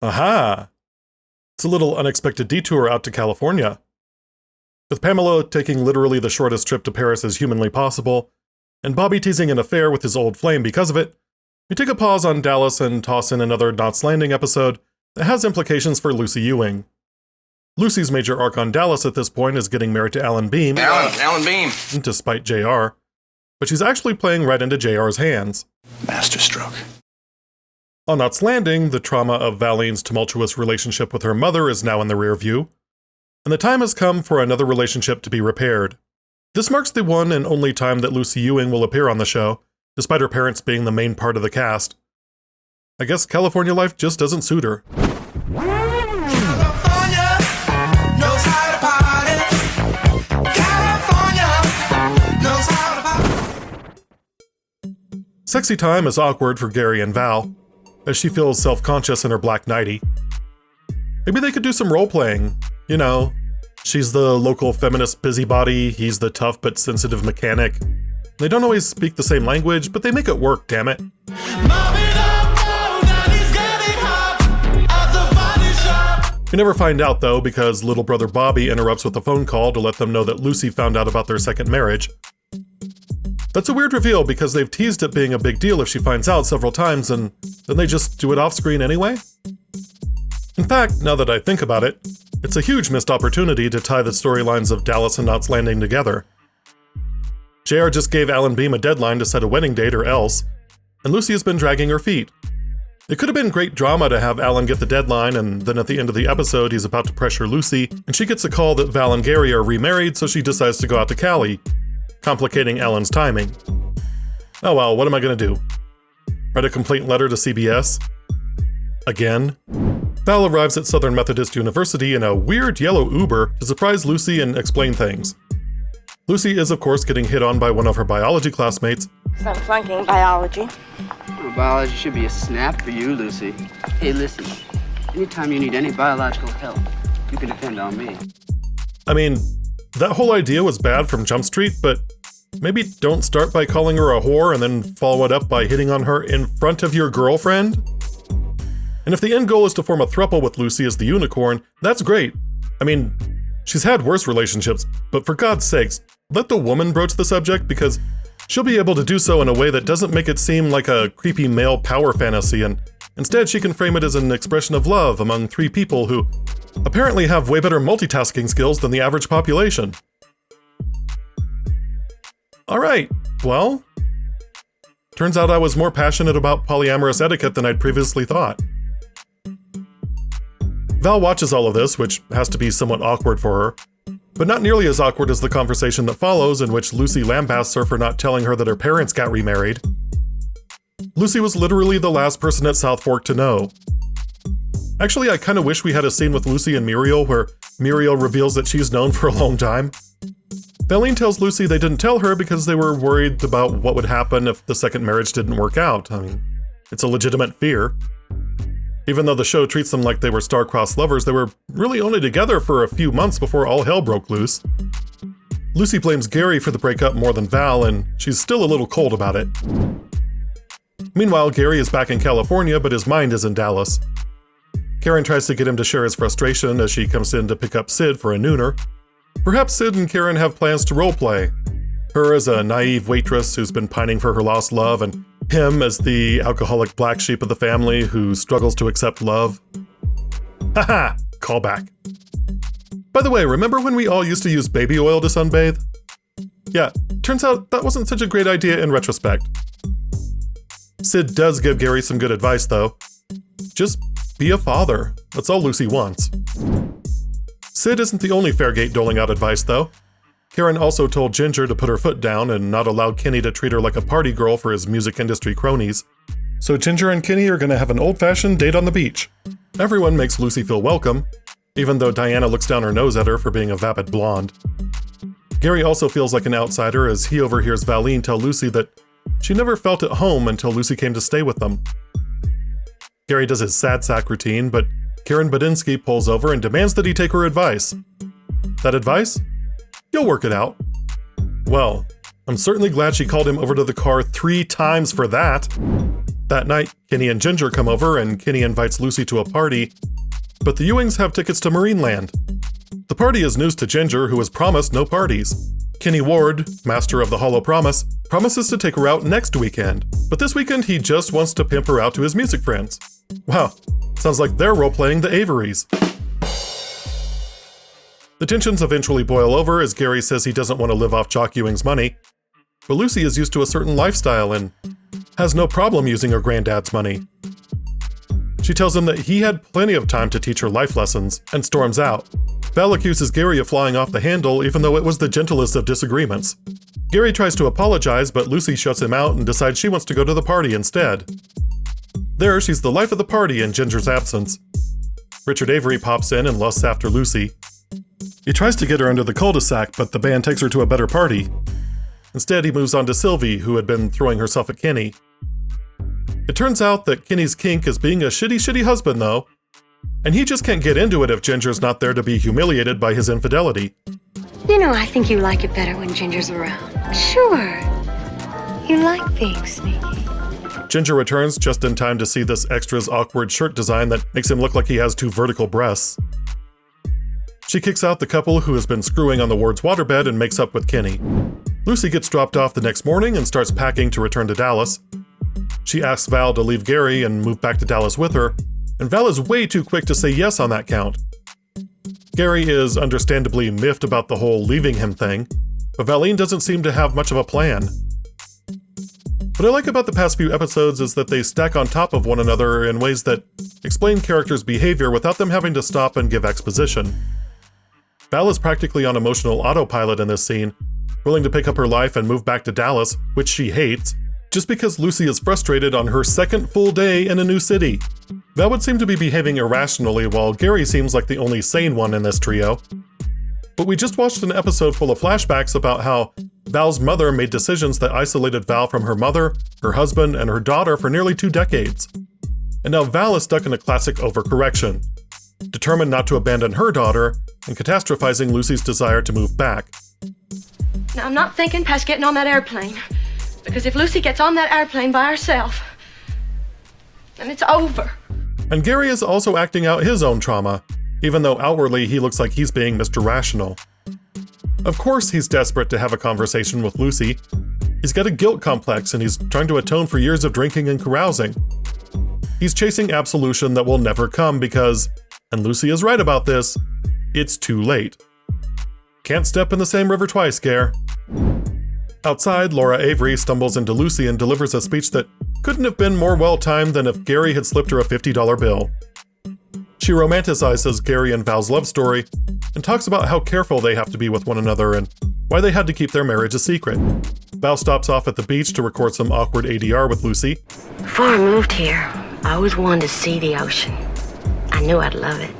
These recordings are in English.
Aha! It's a little unexpected detour out to California. With Pamela taking literally the shortest trip to Paris as humanly possible, and Bobby teasing an affair with his old flame because of it, we take a pause on Dallas and toss in another Knots Landing episode that has implications for Lucy Ewing. Lucy's major arc on Dallas at this point is getting married to Alan Beam. Alan Beam! Despite JR. But she's actually playing right into JR's hands. Masterstroke. On Knots Landing, the trauma of Valene's tumultuous relationship with her mother is now in the rear view, and the time has come for another relationship to be repaired. This marks the one and only time that Lucy Ewing will appear on the show, despite her parents being the main part of the cast. I guess California life just doesn't suit her. Sexy time is awkward for Gary and Val, as she feels self-conscious in her black nightie. Maybe they could do some role-playing. You know, she's the local feminist busybody, he's the tough but sensitive mechanic. They don't always speak the same language, but they make it work, damn it. We never find out, though, because little brother Bobby interrupts with a phone call to let them know that Lucy found out about their second marriage. That's a weird reveal because they've teased it being a big deal if she finds out several times, and then they just do it off-screen anyway? In fact, now that I think about it, it's a huge missed opportunity to tie the storylines of Dallas and Knots Landing together. JR just gave Alan Beam a deadline to set a wedding date or else, and Lucy has been dragging her feet. It could have been great drama to have Alan get the deadline, and then at the end of the episode he's about to pressure Lucy, and she gets a call that Val and Gary are remarried, so she decides to go out to Cali, complicating Alan's timing. Oh well, what am I gonna do? Write a complaint letter to CBS? Again? Val arrives at Southern Methodist University in a weird yellow Uber to surprise Lucy and explain things. Lucy is, of course, getting hit on by one of her biology classmates. So I'm flunking biology. Well, biology should be a snap for you, Lucy. Hey, listen. Anytime you need any biological help, you can depend on me. I mean, that whole idea was bad from Jump Street, but maybe don't start by calling her a whore and then follow it up by hitting on her in front of your girlfriend? And if the end goal is to form a throuple with Lucy as the unicorn, that's great. I mean, she's had worse relationships, but for God's sakes, let the woman broach the subject because she'll be able to do so in a way that doesn't make it seem like a creepy male power fantasy, and instead she can frame it as an expression of love among three people who apparently have way better multitasking skills than the average population. Alright, well, turns out I was more passionate about polyamorous etiquette than I'd previously thought. Val watches all of this, which has to be somewhat awkward for her, but not nearly as awkward as the conversation that follows, in which Lucy lambasts her for not telling her that her parents got remarried. Lucy was literally the last person at South Fork to know. Actually, I kinda wish we had a scene with Lucy and Muriel where Muriel reveals that she's known for a long time. Valene tells Lucy they didn't tell her because they were worried about what would happen if the second marriage didn't work out. I mean, it's a legitimate fear. Even though the show treats them like they were star-crossed lovers, they were really only together for a few months before all hell broke loose. Lucy blames Gary for the breakup more than Val, and she's still a little cold about it. Meanwhile, Gary is back in California, but his mind is in Dallas. Karen tries to get him to share his frustration as she comes in to pick up Sid for a nooner. Perhaps Sid and Karen have plans to roleplay. Her as a naive waitress who's been pining for her lost love, and him as the alcoholic black sheep of the family who struggles to accept love. Haha! Callback. By the way, remember when we all used to use baby oil to sunbathe? Yeah, turns out that wasn't such a great idea in retrospect. Sid does give Gary some good advice, though. Just be a father. That's all Lucy wants. Sid isn't the only Fairgate doling out advice, though. Karen also told Ginger to put her foot down and not allow Kenny to treat her like a party girl for his music industry cronies. So Ginger and Kenny are gonna have an old-fashioned date on the beach. Everyone makes Lucy feel welcome, even though Diana looks down her nose at her for being a vapid blonde. Gary also feels like an outsider as he overhears Valene tell Lucy that she never felt at home until Lucy came to stay with them. Gary does his sad sack routine, but Karen Badinsky pulls over and demands that he take her advice. That advice? You'll work it out. Well, I'm certainly glad she called him over to the car 3 times for that. That night, Kenny and Ginger come over and Kenny invites Lucy to a party, but the Ewings have tickets to Marineland. The party is news to Ginger, who was promised no parties. Kenny Ward, master of the Hollow Promise, promises to take her out next weekend, but this weekend he just wants to pimp her out to his music friends. Wow, sounds like they're role-playing the Averys. The tensions eventually boil over as Gary says he doesn't want to live off Jock Ewing's money, but Lucy is used to a certain lifestyle and has no problem using her granddad's money. She tells him that he had plenty of time to teach her life lessons and storms out. Val accuses Gary of flying off the handle even though it was the gentlest of disagreements. Gary tries to apologize, but Lucy shuts him out and decides she wants to go to the party instead. There, she's the life of the party in Ginger's absence. Richard Avery pops in and lusts after Lucy. He tries to get her under the cul-de-sac, but the band takes her to a better party. Instead, he moves on to Sylvie, who had been throwing herself at Kenny. It turns out that Kenny's kink is being a shitty husband, though, and he just can't get into it if Ginger's not there to be humiliated by his infidelity. You know, I think you like it better when Ginger's around. Sure. You like being sneaky. Ginger returns just in time to see this extra's awkward shirt design that makes him look like he has 2 vertical breasts. She kicks out the couple who has been screwing on the ward's waterbed and makes up with Kenny. Lucy gets dropped off the next morning and starts packing to return to Dallas. She asks Val to leave Gary and move back to Dallas with her, and Val is way too quick to say yes on that count. Gary is understandably miffed about the whole leaving him thing, but Valene doesn't seem to have much of a plan. What I like about the past few episodes is that they stack on top of one another in ways that explain characters' behavior without them having to stop and give exposition. Val is practically on emotional autopilot in this scene, willing to pick up her life and move back to Dallas, which she hates, just because Lucy is frustrated on her second full day in a new city. Val would seem to be behaving irrationally, while Gary seems like the only sane one in this trio. But we just watched an episode full of flashbacks about how Val's mother made decisions that isolated Val from her mother, her husband, and her daughter for nearly 2 decades. And now Val is stuck in a classic overcorrection, determined not to abandon her daughter and catastrophizing Lucy's desire to move back. Now, I'm not thinking past getting on that airplane, because if Lucy gets on that airplane by herself, then it's over. And Gary is also acting out his own trauma, even though outwardly he looks like he's being Mr. Rational. Of course he's desperate to have a conversation with Lucy. He's got a guilt complex and he's trying to atone for years of drinking and carousing. He's chasing absolution that will never come because, and Lucy is right about this, it's too late. Can't step in the same river twice, Gare. Outside, Laura Avery stumbles into Lucy and delivers a speech that couldn't have been more well-timed than if Gary had slipped her a $50 bill. She romanticizes Gary and Val's love story and talks about how careful they have to be with one another and why they had to keep their marriage a secret. Val stops off at the beach to record some awkward ADR with Lucy. Before I moved here, I always wanted to see the ocean. I knew I'd love it.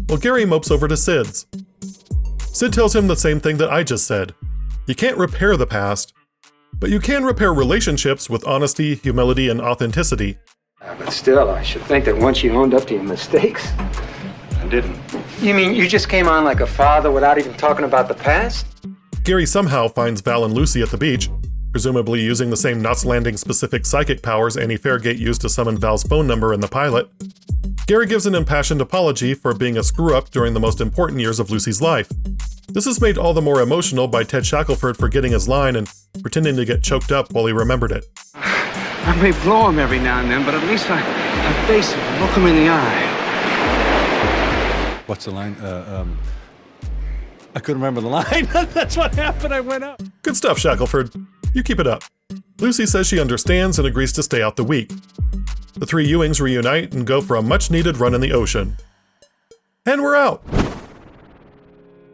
Well, Gary mopes over to Sid's. Sid tells him the same thing that I just said. You can't repair the past, but you can repair relationships with honesty, humility, and authenticity. But still, I should think that once you owned up to your mistakes... I didn't. You mean you just came on like a father without even talking about the past? Gary somehow finds Val and Lucy at the beach, presumably using the same Knots Landing-specific psychic powers Annie Fairgate used to summon Val's phone number in the pilot. Gary gives an impassioned apology for being a screw-up during the most important years of Lucy's life. This is made all the more emotional by Ted Shackleford forgetting his line and pretending to get choked up while he remembered it. I may blow him every now and then, but at least I face him and look him in the eye. What's the line? I couldn't remember the line. That's what happened. I went up. Good stuff, Shackleford. You keep it up. Lucy says she understands and agrees to stay out the week. The 3 Ewings reunite and go for a much-needed run in the ocean. And we're out!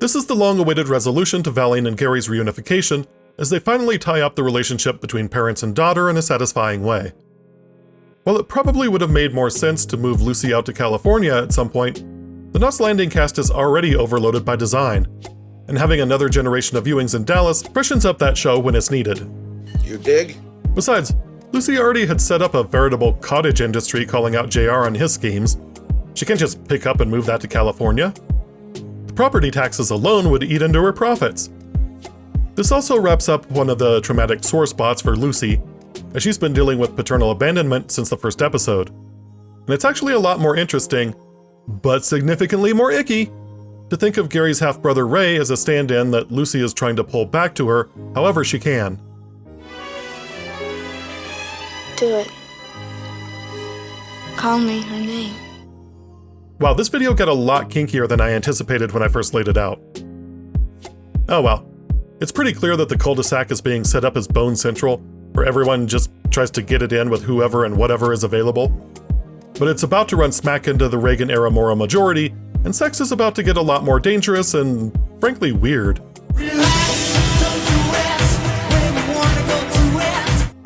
This is the long-awaited resolution to Valene and Gary's reunification, as they finally tie up the relationship between parents and daughter in a satisfying way. While it probably would have made more sense to move Lucy out to California at some point, the Knots Landing cast is already overloaded by design, and having another generation of Ewings in Dallas freshens up that show when it's needed. You dig? Besides, Lucy already had set up a veritable cottage industry calling out JR on his schemes. She can't just pick up and move that to California. The property taxes alone would eat into her profits. This also wraps up one of the traumatic sore spots for Lucy, as she's been dealing with paternal abandonment since the first episode. And it's actually a lot more interesting, but significantly more icky, to think of Gary's half-brother Ray as a stand-in that Lucy is trying to pull back to her however she can. Do it. Call me her name. Wow, this video got a lot kinkier than I anticipated when I first laid it out. Oh well. It's pretty clear that the cul-de-sac is being set up as Bone Central, where everyone just tries to get it in with whoever and whatever is available. But it's about to run smack into the Reagan-era moral majority, and sex is about to get a lot more dangerous and, frankly, weird.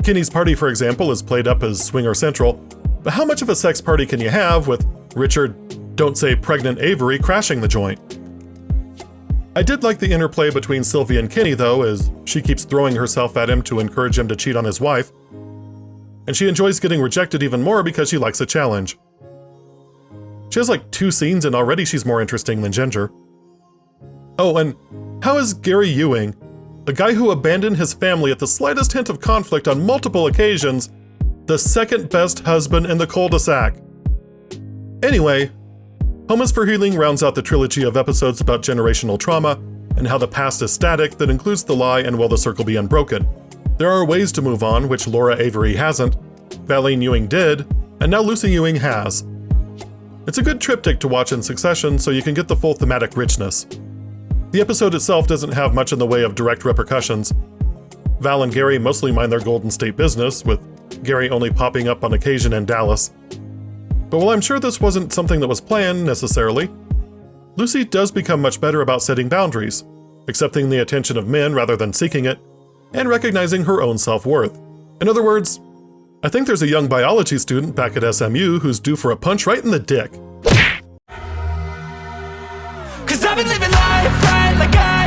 Kinney's party, for example, is played up as Swinger Central, but how much of a sex party can you have with Richard, don't say pregnant Avery, crashing the joint? I did like the interplay between Sylvia and Kinney, though, as she keeps throwing herself at him to encourage him to cheat on his wife. And she enjoys getting rejected even more because she likes a challenge. She has like 2 scenes and already she's more interesting than Ginger. Oh, and how is Gary Ewing, a guy who abandoned his family at the slightest hint of conflict on multiple occasions, the second best husband in the cul-de-sac? Anyway, Home is for Healing rounds out the trilogy of episodes about generational trauma and how the past is static that includes the lie and will the circle be unbroken. There are ways to move on, which Laura Avery hasn't, Valene Ewing did, and now Lucy Ewing has. It's a good triptych to watch in succession so you can get the full thematic richness. The episode itself doesn't have much in the way of direct repercussions. Val and Gary mostly mind their Golden State business, with Gary only popping up on occasion in Dallas. But while I'm sure this wasn't something that was planned, necessarily, Lucy does become much better about setting boundaries, accepting the attention of men rather than seeking it, and recognizing her own self-worth. In other words, I think there's a young biology student back at SMU who's due for a punch right in the dick. 'Cause I've been living life right like I